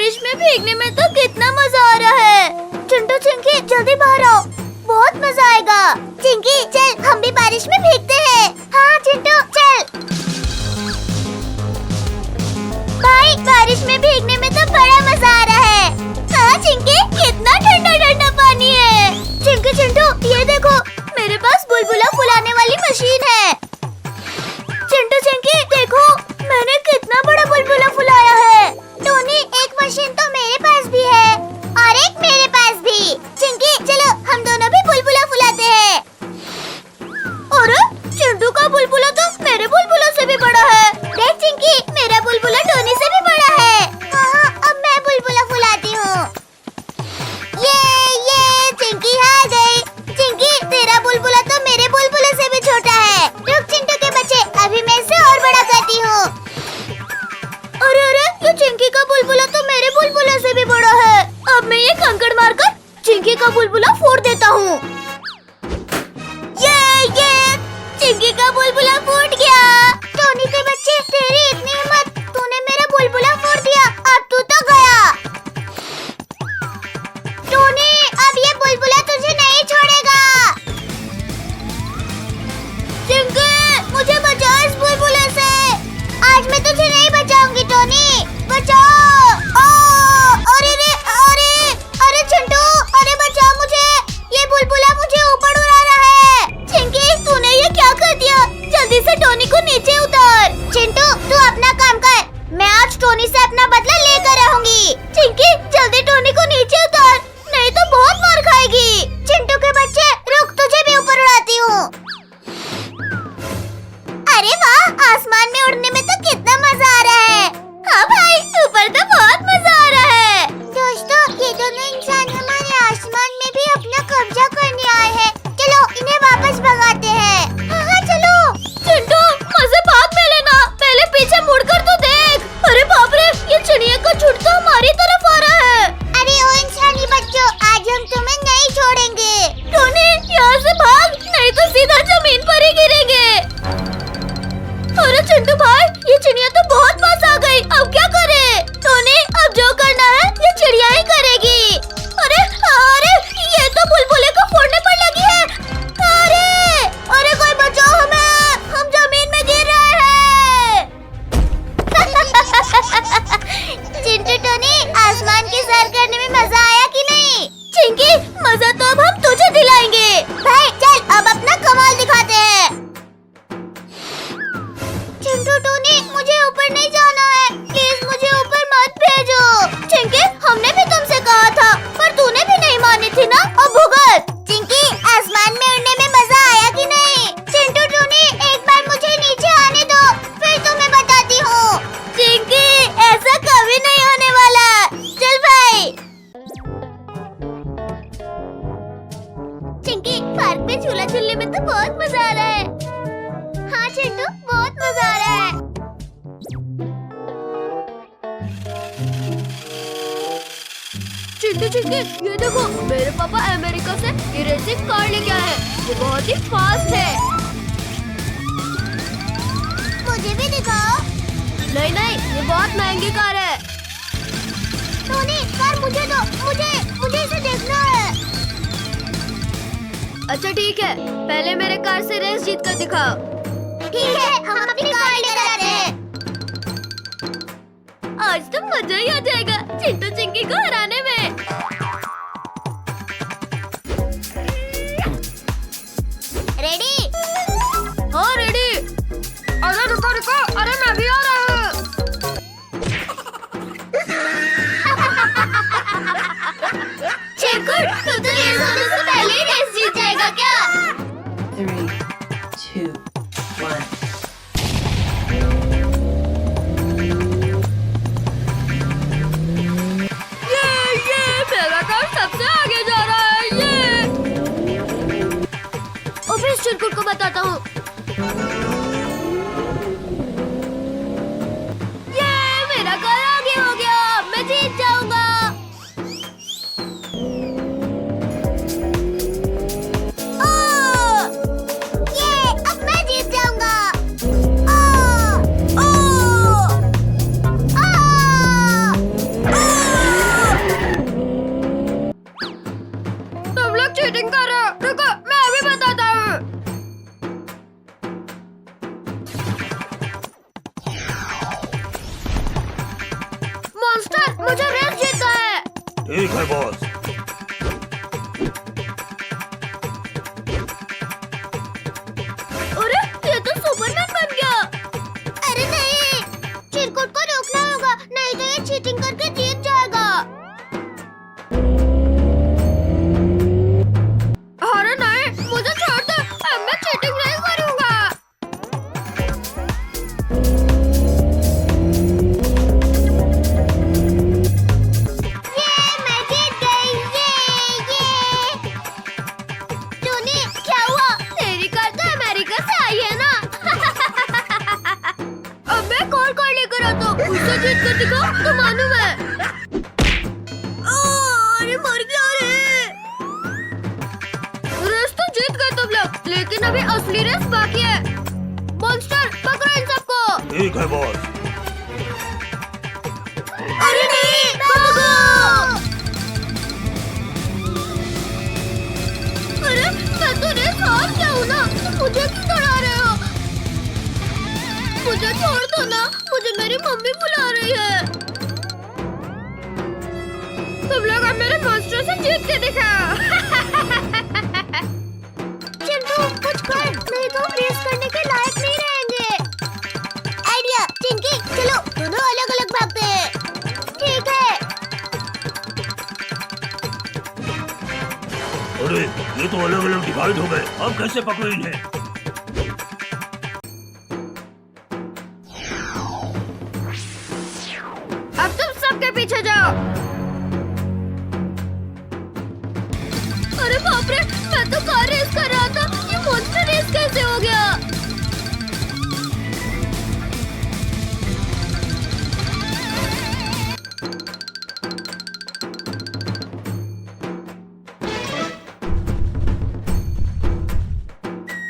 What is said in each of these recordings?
बारिश में भीगने में तो कितना मजा आ रहा है। चिंटू चिंकी जल्दी बाहर आओ, बहुत मजा आएगा। चिंकी चल हम भी बारिश में भीगते हैं। हाँ चिंटू चल। भाई बारिश में भीगने में तो बड़ा मजा आ रहा है। हाँ चिंकी कितना ठंडा ठंडा पानी है। चिंकी चिंटू ये देखो मेरे पास बुलबुला फुलाने वाली मशीन है। चिंटू चिंकी देखो मैंने कितना बड़ा बुलबुला फुलाया है। टोनी एक मशीन तो मेरे पास भी है और एक मेरे पास भी। चिंकी चलो हम दोनों भी बुलबुला फुलाते हैं। अरे चिंटू का बुलबुला तो मेरे बुलबुला से भी बड़ा है। देख चिंकी मेरा बुलबुला टोनी से भी बड़ा है। हाँ अब मैं बुलबुला फुलाती हूँ। ये चिंकी हार गई। चिंकी तेरा बुलबुला तो मेरे बुलबुले से भी छोटा है। रुक चिंटू के बच्चे अभी मैं इसे और बड़ा करती हूँ। अरे अरे ये चिंकी का बुलबुला तो मेरे बुलबुले से भी बड़ा है। अब मैं ये कंकड़ मारकर चिंकी का बुलबुला फोड़ देता हूँ। ये चिंकी का बुलबुला फूट गया। टोनी के बच्चे तेरी इतनी हिम्मत, तूने मेरा बुलबुला फोड़ दिया। अब तू तो गया। टोनी अब ये बुलबुला तुझे नहीं छोड़ेगा। चिंकी मुझे बचा इस बुलबुले से। आज मैं तुझे नहीं बचाऊंगी टोनी, बचाओ। अरे चिंटू अरे बचाओ मुझे, ये बुलबुला मुझे ऊपर उड़ा रहा है। चिंकी तूने ये क्या कर दिया? जल्दी से टोनी को नीचे उतार। चिंटू तू अपना काम कर, मैं आज टोनी से अपना बदला लेकर रहूंगी। चिंकी जल्दी टोनी को नीचे उतार, नहीं तो बहुत मार खाएगी। चिंटू के बच्चे रुक, तुझे भी ऊपर उड़ाती हूँ। अरे वाह आसमान में उड़ने में तो कितना मजा आ रहा है। हाँ भाई ऊपर तो बहुत मजा आ रहा है। दोस्तों ये दोनों इंसान हमारे आसमान में भी अपना कब्जा करने आए हैं। चलो इन्हें वापस भगाते हैं। हाँ चलो। चिंटू मजे भाग में लेना, पहले पीछे मुड़कर तो देख। अरे बाप रे ये चिड़िया का झुंड तो हमारी तरफ आ रहा है। अरे ओ इंसानी बच्चों आज हम तुम्हें नहीं छोड़ेंगे। टोनी यहाँ से भाग, नहीं तो सीधा जमीन पर ही गिरेंगे। अरे चिंटू भाई ये चिड़िया तो बहुत पास आ गई, अब क्या करे? टोनी अब जो करना है ये चिड़िया ही करेगी। अरे अरे ये तो बुलबुले को फोड़ने पर लगी है। अरे कोई बचाओ हमें, हम जमीन में गिर रहे हैं। चिंटू टोनी आसमान की सैर करने में मजा आया कि नहीं? चिंकी मजा तो अब हम तुझे दिलाएंगे। भाई चल अब अपना कमाल दिखाते हैं। चिंटू टोनी मुझे ऊपर नहीं जाना है, प्लीज मुझे ऊपर मत भेजो। चिंकी हमने भी तुमसे कहा था पर तूने भी नहीं मानी थी ना, अब भुगत। चिंकी आसमान में उड़ने में मजा आया कि नहीं? चिंटू टोनी एक बार मुझे नीचे आने दो फिर तुम्हें बताती हूँ। चिंकी ऐसा कभी नहीं होने वाला, चल भाई। चिंकी पार्क में झूला झूलने में तो बहुत मजा आ रहा है। हाँ चिंटू बहुत मजा आ रहा है। चिंटू चिंकी ये देखो मेरे पापा अमेरिका से ये रेसिंग कार लेके आए हैं, ये बहुत ही फास्ट है। मुझे भी दिखाओ। नहीं ये बहुत महंगी कार है। टोनी कार मुझे दो, मुझे इसे देखना है। अच्छा ठीक है, पहले मेरे कार से रेस जीत कर दिखाओ। ठीक है हम अपनी कार लेकर आते हैं। आज तो मजा ही आ जाएगा चिंटू चिंकी को हराने में। रेडी? हाँ रेडी। अरे रुको, अरे मैं भी आ रहा हूँ। चिंकू तू तो रेस होने से पहले ही रेस जीत जाएगा क्या? 3, 2, 1. ये मेरा मुझे रेस जीतना है। ठीक है बॉस। अरे ये तो सुपरमैन बन गया। अरे नहीं, चिरकुट को रोकना होगा, नहीं तो ये चीटिंग करके जीत जाएगा। अरे नहीं, मुझे छोड़ दो, अब मैं चीटिंग नहीं करूँगा। ये मैं जीत गई, ये। टोनी, क्या हुआ? तेरी कार तो अमेरिका से आई है ना? अब मैं कार लेकर आता हूँ, उससे जीत कर दिखाओ तो मानूं मैं। अरे मर गया रे। रेस तो जीत गए तुम लोग, लेकिन अभी असली रेस बाकी है। मॉन्स्टर, पकड़ो इन सबको। ठीक है बॉस। अरे नहीं, भागो। अरे मैं तो रेस हार गया हूँ ना, तो मुझे क्यों दौड़ा रहे हो? मुझे छोड़ दो ना, मुझे मेरी मम्मी बुला रही है। तुम लोग अब मेरे मॉन्स्टर से जीत के दिखाओ। चिंटू, कुछ कर, नहीं तो हम रेस करने के लायक नहीं रहेंगे। आइडिया, चिंकी, चलो दोनों अलग अलग भागते हैं। ठीक है। अरे ये तो अलग अलग डिवाइड हो गए, अब कैसे पकड़े इन्हें? अब तुम सबके पीछे जाओ। अरे बाप रे, मैं तो कार रेस कर रहा था, ये मॉन्स्टर रेस कैसे हो गया?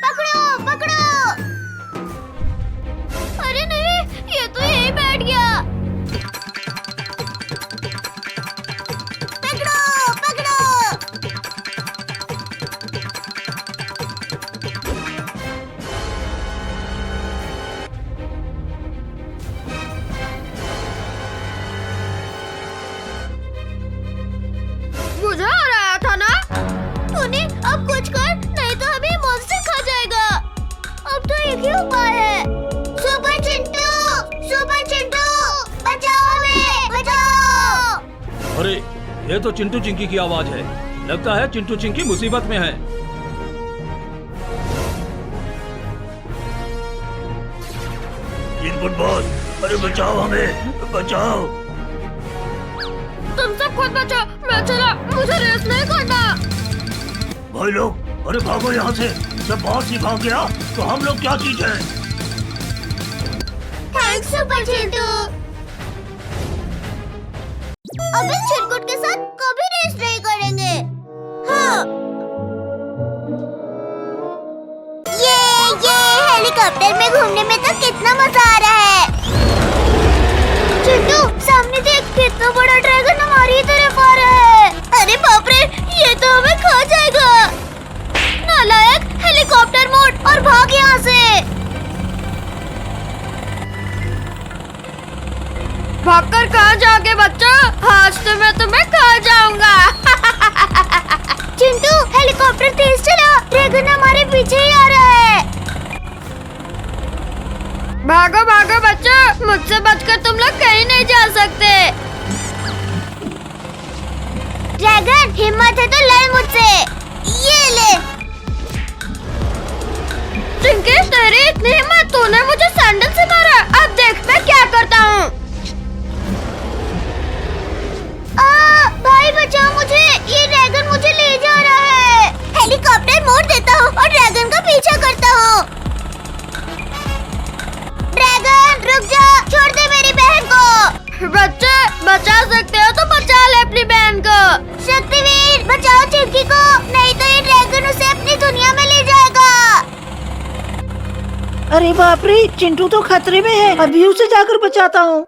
पकड़ो, पकड़ो। अरे नहीं, ये तो यहीं बैठ गया। पकड़ो, पकड़ो। बुझा आ रहा था ना? टोनी, अब कुछ कर, नहीं तो हमें मॉन्स्टर खा जाएगा। अब तो एक ही उपाय है। सुपर चिंटू, बचाओ हमें, बचाओ। अरे ये तो चिंटू चिंकी की आवाज है, लगता है चिंटू चिंकी मुसीबत में है। चिरकुट बॉस, अरे बचाओ हमें, बचाओ। तुम सब खुद बचाओ, मैं चला, मुझे रेस नहीं करना। भाई लोग, अरे भागो यहाँ से, जब बॉस ही भाग गया तो हम लोग क्या चीज है? Thanks super Chintu. अब इस चिरकुट के साथ कभी रेस नहीं करेंगे। हाँ। ये हेलीकॉप्टर में घूमने में तो कितना मजा आ रहा है। चिंटू, सामने देख, कितना बड़ा ड्रैगन हमारी तरफ आ रहा है। अरे बाप रे, ये तो हमें खा जाएगा। नालायक, हेलीकॉप्टर मोड और भाग यहाँ से। भागकर कहाँ जाओगे बच्चों? आज तो मैं तुम्हें खा जाऊंगा। चिंटू, हेलीकॉप्टर तेज चला, ड्रैगन हमारे पीछे ही आ रहा है। भागो भागो बच्चों, मुझसे बचकर तुम लोग कहीं नहीं जा सकते। ड्रैगन, हिम्मत है तो लड़ मुझसे। ये ले। चिंकी, तेरी इतनी हिम्मत, तूने मुझे सैंडल से मारा। अब देख मैं क्या करता हूँ। भाई बचाओ मुझे, ये ड्रैगन मुझे ले जा रहा है। हेलीकॉप्टर मोड़ देता हूँ और ड्रैगन का पीछा करता हूँ। ड्रैगन रुक जा, छोड़ दे मेरी बहन को। बच्चे, बचा सकते हो तो बचा ले अपनी बहन को। शक्तिवीर, बचाओ चिंकी को, नहीं तो ये ड्रैगन उसे अपनी दुनिया में ले जाएगा। अरे बाप रे, चिंटू तो खतरे में है, अभी उसे जाकर बचाता हूँ।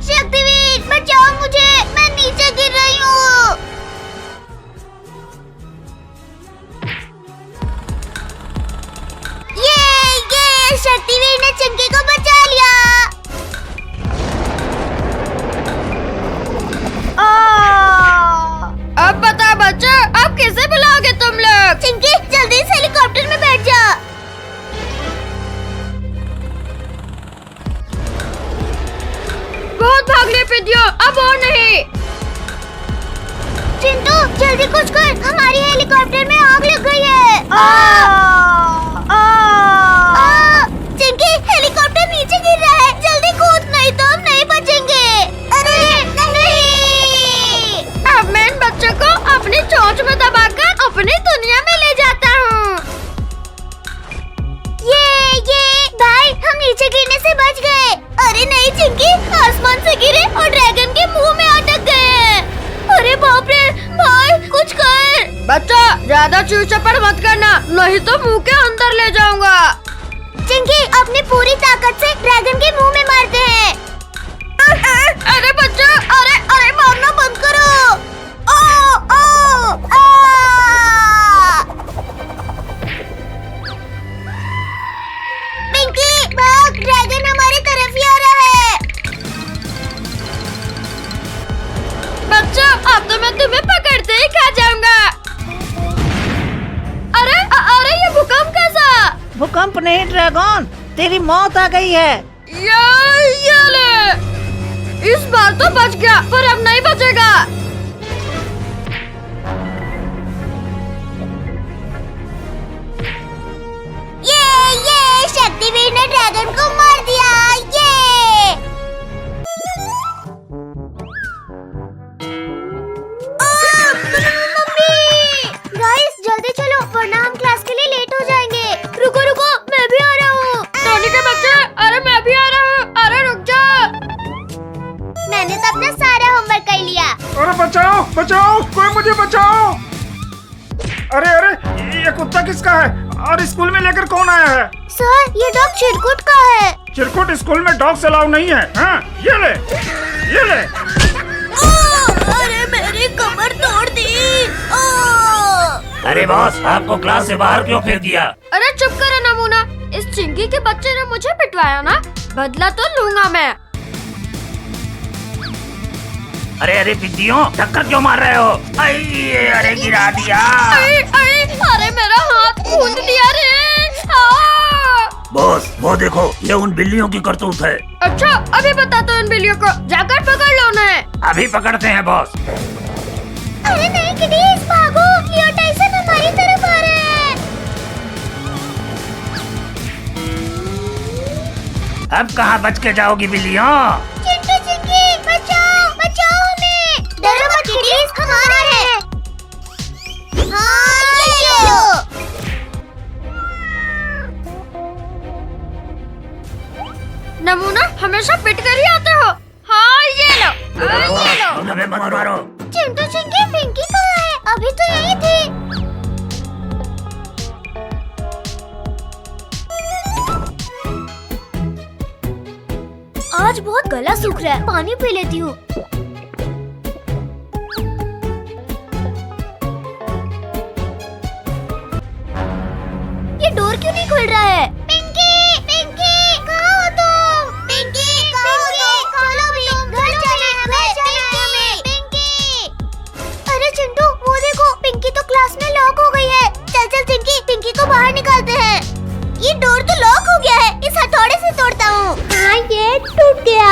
शक्तिवीर, बचाओ मुझे, मैं नीचे गिर रही हूँ। चिंकी, हेलीकॉप्टर नीचे गिर रहा है, जल्दी कूद, नहीं तो हम नहीं बचेंगे। अरे नहीं! अब मैं इन बच्चों को अपनी चोंच में दबाकर अपनी दुनिया में ले जाता हूँ। ये भाई, हम नीचे गिरने से बच गए। अरे नहीं चिंकी, आसमान से गिरे और ड्रैगन के मुंह में अटक गए हैं। अरे बाप रे भाई, कुछ कर। बच्चा, ज्यादा चूचपड़ मत करना, नहीं तो मुंह के अंदर ले जाऊंगा। चिंकी, अपनी पूरी ताकत से ड्रैगन के मुंह में मारते हैं। अरे बच्चा, अरे मारना बंद करो। पिंकी भाग, ड्रैगन हमारी तरफ ही आ रहा है। बच्चा, अब तो मैं तुम्हें पकड़ते ही खा जाऊंगा। अरे ये भूकंप कैसा? भूकंप नहीं ड्रैगन, तेरी मौत आ गई है। ये ले, इस बार तो बच गया, पर अब नहीं बचेगा। ये शक्तिवीर ने ड्रैगन को मार दिया। मम्मी! गाइस जल्दी चलो, वरना हम क्लास के लिए लेट हो जाएंगे। रुको, मैं भी आ रहा हूँ। टोनी के बच्चे, अरे मैं भी आ रहा हूँ, अरे रुक जा। मैंने तो अपना सारा होमवर्क कर लिया। अरे बचाओ बचाओ, कोई मुझे बचाओ। अरे ये कुत्ता किसका है और स्कूल में लेकर कौन आया है? सर, ये डॉग चिरकुट का है। चिरकुट स्कूल में डॉग्स अलाउ नहीं है। हाँ, ये ले। अरे मेरी कमर तोड़ दी। अरे बॉस, आपको क्लास से बाहर क्यों फेंक दिया? अरे चुप करो नमूना, इस चिंकी के बच्चे ने मुझे पिटवाया ना, बदला तो लूंगा मैं। अरे पिद्दियों, टक्कर क्यों मार रहे हो? अरे गिरा दिया। अरे मेरा हाथ कूद दिया रे। बॉस, वो देखो, ये उन बिल्लियों की करतूत है। अच्छा, अभी बताता हूँ इन बिल्लियों को, जाकर पकड़ लो उन्हें। अभी पकड़ते हैं बॉस। अरे नहीं किडीज, भागो, लियो टाइसन हमारी तरफ आ रहे हैं। अब कहाँ बच के जाओगी बिल्लियों? चिंकी, बचाओ हमें। डरो मत किडीज, हम आ रहे हैं। हाँ, ये लो। नमूना, हमेशा पिट कर ही आते हो। हाँ, ये लो। हमें मत मारो। चिंटू चिंकी, पिंकी कहाँ है? अभी तो यही थी। आज बहुत गला सूख रहा है, पानी पी लेती हूँ। ये डोर क्यों नहीं खुल रहा है? पिंकी, कहाँ हो तुम? पिंकी, खोलो भी, घर जाना है पिंकी। अरे चिंटू, वो देखो, पिंकी तो क्लास में लॉक हो गई है। चल चिंकी, पिंकी को बाहर निकालते हैं। ये डोर तो लॉक हो गया है, इस हथौड़े से तोड़ता हूँ। हाँ, ये टूट गया।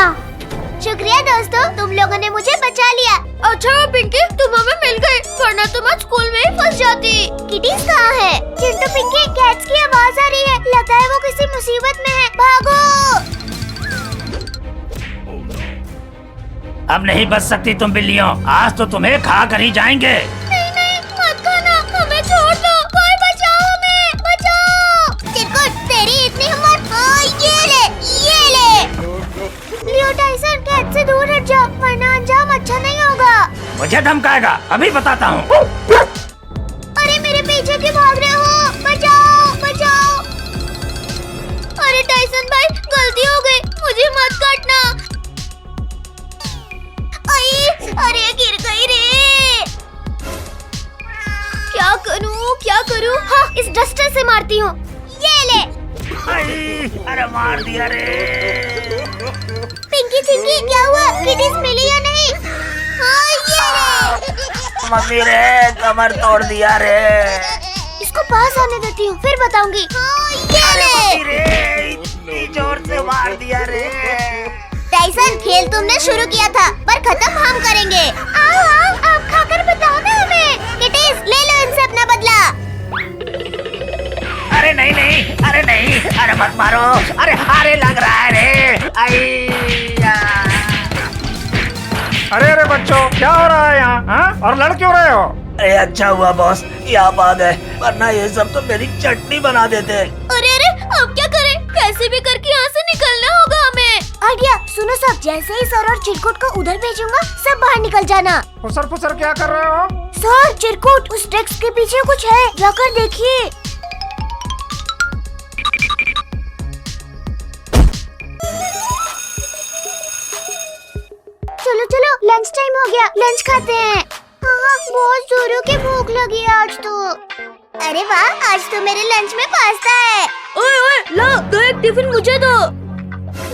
शुक्रिया दोस्तों, तुम लोगों ने मुझे बचा लिया। अच्छा पिंकी, तुम हमें मिल गई, वरना तुम आज स्कूल में ही फंस जाती। किडीज कहाँ है? चिंटू पिंकी, कैट्स की आवाज आ रही है, लगता है वो किसी मुसीबत में है। भागो। अब नहीं बच सकती तुम बिल्लियों, आज तो तुम्हें खा कर ही जाएंगे। नहीं, मत खाना, हमें छोड़ दो। कोई बचाओ हमें, बचाओ। चिरकुट, तेरी इतनी हिम्मत? हाँ, ये ले। लियो टाइसन, कैट से दूर हट जाओ, वरना अंजाम अच्छा नहीं होगा। मुझे धमकाएगा, अभी बताता हूँ। अरे मेरे पीछे क्यों भाग रहे हो? बचाओ। अरे टाइसन भाई, गलती हो गई, मुझे मत काटना। अरे गिर गई रे। क्या करूँ? हाँ, इस डस्टर से मारती हूँ। ये ले। अरे मार दिया रे। पिंकी चिंकी, क्या हुआ? किडीज मिली या नहीं? हाँ, ये ले। मम्मी रे, कमर तोड़ दिया रे। इसको पास आने देती हूँ, फिर बताऊंगी। हाँ, ये ले। रे, इतनी जोर से मार दिया रे। टाइसन, खेल तुमने शुरू किया था, पर खत्म हम करेंगे। आओ, आप खाकर बताओ ना हमें। किडीज, ले लो इनसे अपना बदला। अरे नहीं नहीं, अरे नहीं, अरे मत मारो, अरे हारे लग रहा है रे। अय्या। अरे अरे बच्चों, क्या हो रहा है यहाँ? हाँ? और लड़ क्यों रहे हो? अरे अच्छा हुआ बॉस ये आप आ गए, वरना ये सब तो मेरी चटनी बना देते। अरे अरे अब क्या करें? कैसे भी करके यहाँ से निकलना होगा हमें। आइडिया सुनो सब, जैसे ही सर और चिरकुट को उधर भेजूंगा सब बाहर निकल जाना। फुसर फुसर क्या कर रहे हो? सर चिरकुट उस डेस्क के पीछे कुछ है, जाकर देखिए। चलो चलो लंच टाइम हो गया, लंच खाते हैं। हाँ बहुत जोरों की भूख लगी है आज तो। अरे वाह आज तो मेरे लंच में पास्ता है। ओए ओए लो दो एक टिफिन मुझे दो।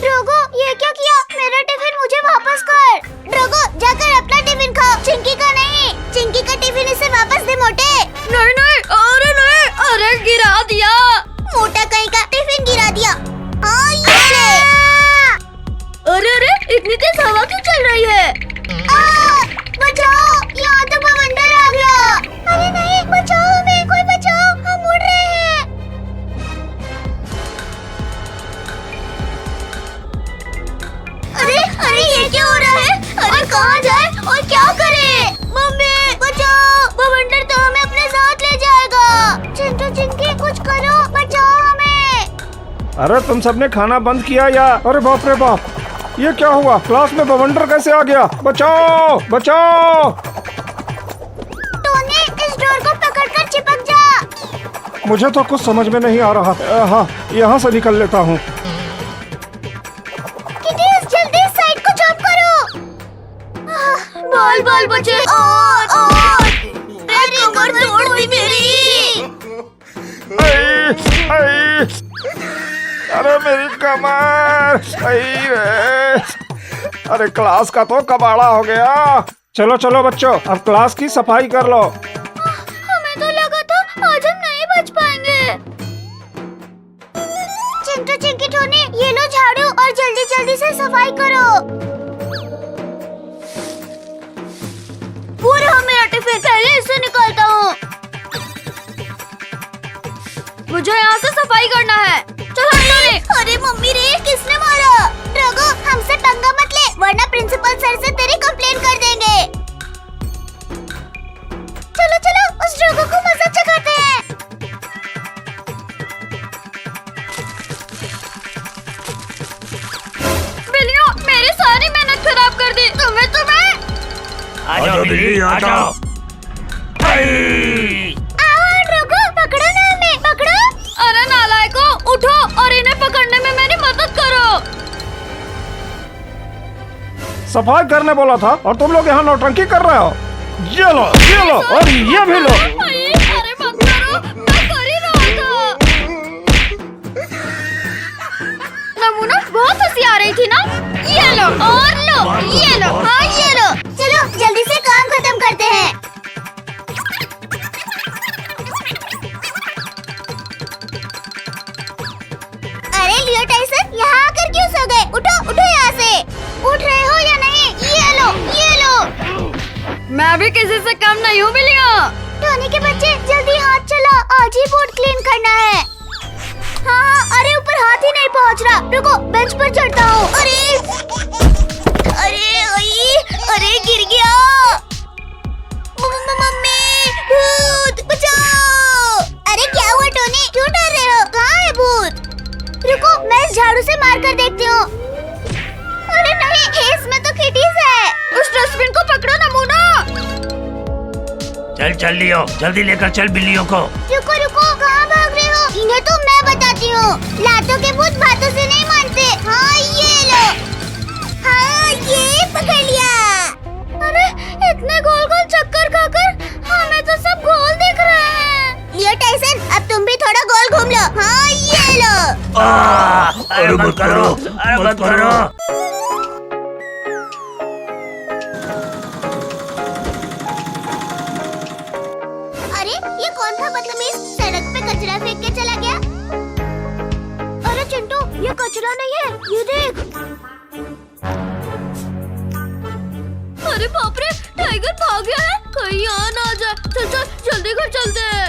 ड्रोगो ये क्या किया? मेरा टिफिन मुझे वापस कर। ड्रोगो जाकर अपना टिफिन खाओ, चिंकी का नहीं। चिंकी का टिफिन इसे वापस दे मोटे। नहीं नहीं, अरे नहीं, अरे गिरा दिया। मोटा कहीं का टिफिन गिरा दिया। हाँ ये ले। अरे अरे इतनी तेज हवा क्यों चल रही है? बचाओ यहाँ तो बवंडर आ गया। अरे नहीं बचाओ हमें, कोई बचाओ, हम उड़ रहे हैं। अरे अरे ये क्या हो रहा है? अरे कहाँ जाए और क्या करे? मम्मी बचाओ, बवंडर तो हमें अपने साथ ले जाएगा। चिंटू चिंकी कुछ करो, बचाओ हमें। अरे तुम सबने खाना बंद किया या? अरे बाप रे बाप, ये क्या हुआ? क्लास में बवंडर कैसे आ गया? बचाओ बचाओ। टोनी इस डोर को पकड़कर चिपक जा। मुझे तो कुछ समझ में नहीं आ रहा। हाँ यहाँ से निकल लेता हूँ। किटी जल्दी इस साइड को जंप करो। बॉल बॉल बचे और मेरी कमर तोड़ दी मेरी। अरे मेरी कमर। सही रे। अरे क्लास का तो कबाड़ा हो गया। चलो चलो बच्चों अब क्लास की सफाई कर लो। हमें तो लगा था आज हम नहीं बच पाएंगे। चिंटू चिंकी टोनी ये लो झाड़ू और जल्दी जल्दी से सफाई करो। पूरा मेरा टिफिन पहले इससे निकालता हूँ। मुझे यहाँ से सफाई करना है। चलो टोनी। अरे मम्मी रे किसने मारा? ड्रोगो हमसे पंगा मत ले वरना प्रिंसिपल सर से तेरी कंप्लेन कर देंगे। चलो चलो उस ड्रोगो को मजा चखाते हैं। बिल्लियों मेरी सारी मेहनत खराब कर दी। तुम्हें आ जाओ बिल्ली आ जाओ। आओ ड्रोगो पकड़ो ना हमें, पकड़ो। अरे नालायको उठो और इन्हें पकड़ने में मेरी मदद करो। सफाई करने बोला था और तुम लोग यहाँ नौटंकी कर रहे हो। ये लो और ये भी लो। अरे मत करो, मैं कर ही रहा था। नमूना बहुत हंसी आ रही थी ना। ये लो और लो, ये लो, हाँ ये लो। चलो जल्दी से काम खत्म करते हैं। अरे लियो टाइसन यहाँ आकर क्यों सो गए? उठो उठो यहाँ से। उठ रहे हो या नहीं? ये लो ये लो। मैं भी किसी से कम नहीं हूँ बिल्लियों। टोनी के बच्चे जल्दी हाथ चलाओ, आज ही बोर्ड क्लीन करना है। हाँ हाँ अरे ऊपर हाथ ही नहीं पहुँच रहा। रुको बेंच पर चढ़ता हूँ। अरे गिर गया। मम्मी भूत बचाओ। अरे क्या हुआ टोनी, क्यों डर रहे हो? कहाँ है भूत? रुको मैं इस झाड़ू से मार कर देखती हूँ। अरे नहीं इसमें तो किटीज है। उस डस्टबिन को पकड़ो नमूना। चल चल लियो, जल्दी लेकर चल बिल्लियों को। रुको रुको कहाँ भाग रहे हो? इन्हें तो मैं बताती हूँ। लातों के भूत बातों से नहीं मानते। हाँ ये लो। हाँ ये पकड़ लिया। अरे इतने गोल गोल चक्कर खाकर हमें तो सब गोल दिख रहे हैं। लियो टाइसन अब तुम भी थोड़ा गोल घूम लो। हाँ ये लो। अरे मत करो, अरे मत करो। अरे ये कौन था बदतमीज, सड़क पे कचरा फेंक के चला गया। अरे चिंटू ये कचरा नहीं है, ये देख। अरे बाप रे, टाइगर भाग गया है। कहीं यहाँ ना आ जाए। चल चल जल्दी घर चलते हैं।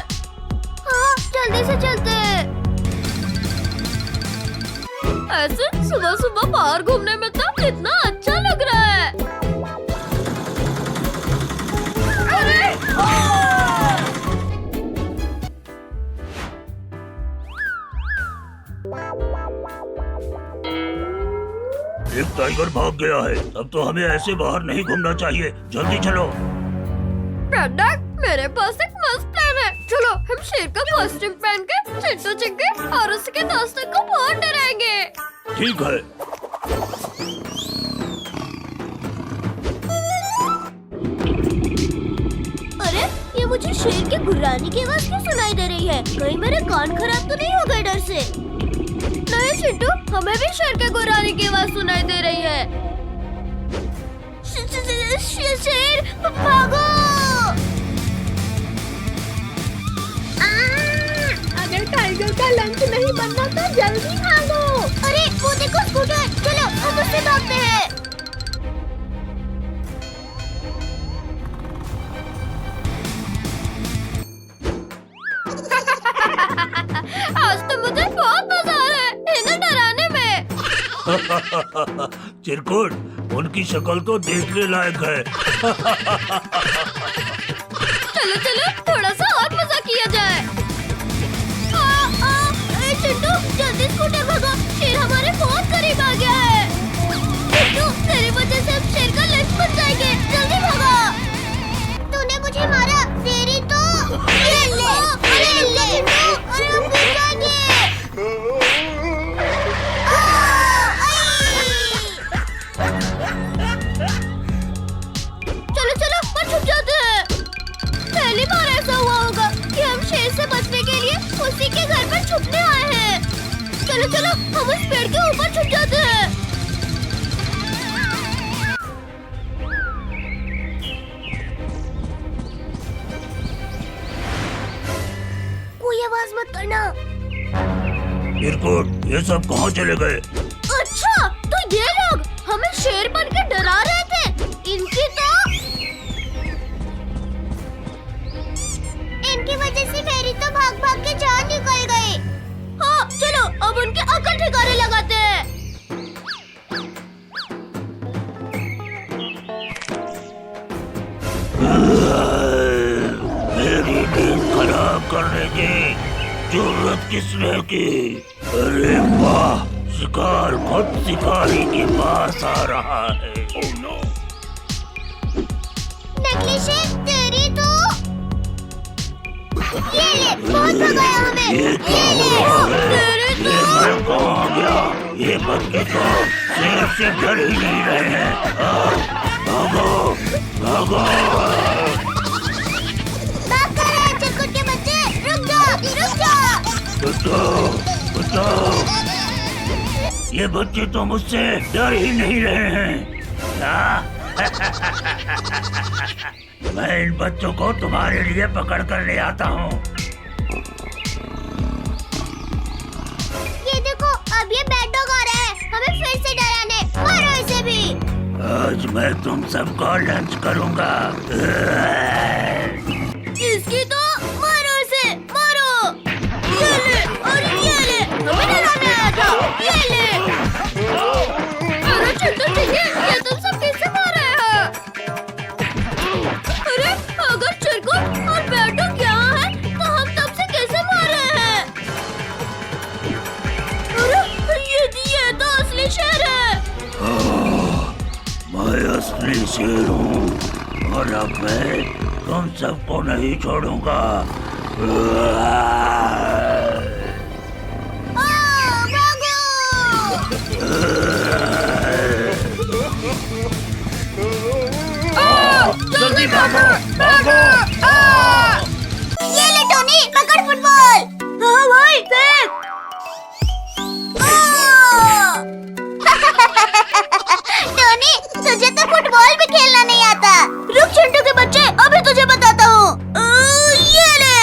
हाँ जल्दी से चलते हैं। वैसे सुबह सुबह बाहर घूमने में तो कितना अच्छा लग रहा है। अरे एक टाइगर भाग गया है। अब तो हमें ऐसे बाहर नहीं घूमना चाहिए। जल्दी चलो। पांडा, मेरे पास एक मस्त प्लान है। चलो हम शेर का कॉस्ट्यूम पहन के चिंटू चिक्की और उसके दोस्तों को बहुत डराएंगे। ठीक है। अरे ये मुझे शेर के गुर्राने की आवाज क्यों सुनाई दे रही है? कहीं मेरे कान खराब तो नहीं हो गए डर से? नहीं चिंटू, हमें भी शेर के गुर्राने की आवाज सुनाई दे रही है। शेर भागो! अगर टाइगर का लंच नहीं बनना तो जल्दी भागो। अरे वो देखो स्कूटर, चलो हम उससे भागते हैं। आज तो मुझे बहुत मजा आ रहा है इन्हें डराने में। चिरकुट, उनकी शक्ल तो देखने लायक है। चलो चलो थोड़ा सा और मजा किया जाए। चिंटू जल्दी स्कूटर भगो, शेर हमारे बहुत करीब आ गया है। चिंटू तेरी वजह से हम शेर का लंच बन जाएंगे, जल्दी भगो। तूने मुझे मारा, तेरी तो अरे हम गिर जाएंगे। चलो चलो पर छुप जाते हैं। पहली बार ऐसा हुआ होगा कि हम शेर से बचने के लिए उसी के घर पर छुपने आए हैं। चलो चलो हम उस पेड़ के ऊपर छुप जाते हैं। कोई आवाज मत करना। चिरकुट, ये सब कहाँ चले गए? अच्छा तो ये लोग हमें शेर बन के डरा रहे थे। इनकी वजह से मेरी तो भाग भाग के जान निकल गई। हाँ चलो अब उनके अकल ठिकाने लगाते हैं। मेरी नींद खराब करने की जरूरत किसने की? अरे वाह, शिकार खुद शिकारी के पास आ रहा है। नकली शेर तेरी तो ये ले, बहुत भगाया हमें। ये क्या हो रहा है? ये मैं कहाँ गया? ये बच्चे तो शेर से डर ही नहीं रहे हैं। भागो भागो। भाग कर रहे हैं चिरकुट के बच्चे, रुक जा। बचाओ बचाओ। ये बच्चे तो मुझसे डर ही नहीं रहे हैं। मैं इन बच्चों को तुम्हारे लिए पकड़ कर ले आता हूँ। ये देखो अब ये बैड डॉग आ रहा है हमें फिर से डराने। मारो इसे भी। आज मैं तुम सबको लंच करूँगा। इसकी तो मारो इसे, मारो। ये ले और ये ले, हमें डराने आया था। ये ले। अरे चिंटू चिक्की, ये तुम सब किससे मार रहे हो? अरे अगर चिरकुट और बैड डॉग यहाँ है तो हम तब से कैसे मार रहे हैं? अरे ये तो असली शेर है। मैं असली शेर हूँ और अब मैं तुम सबको नहीं छोड़ूंगा। जल्दी भागो भागो। ये ले टोनी, पकड़ फुटबॉल। हाँ भाई फेंक। टोनी तुझे तो फुटबॉल भी खेलना नहीं आता। रुक चिंटू के बच्चे, अभी तुझे बताता हूँ। ये ले।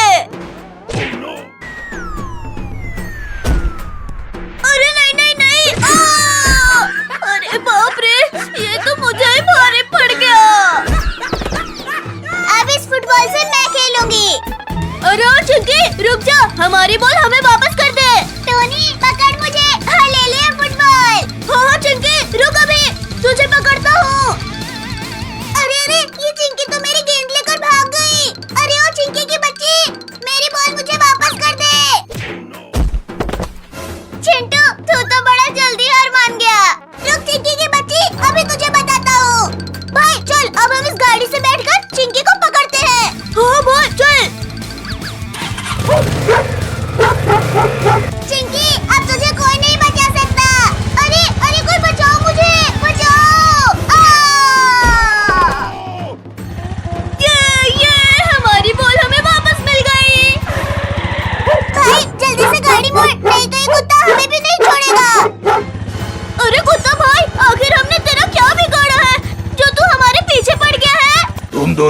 अरे नहीं। अरे बाप रे, ये तो मुझे ही भारी पड़ गया। अब इस फुटबॉल से मैं खेलूंगी। अरे चिंकी रुक जा, हमारी बॉल हमें वापस कर दे। टोनी पकड़ मुझे, हाँ ले लिया फुटबॉल।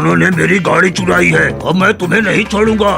दोनों ने मेरी गाड़ी चुराई है और मैं तुम्हें नहीं छोड़ूंगा।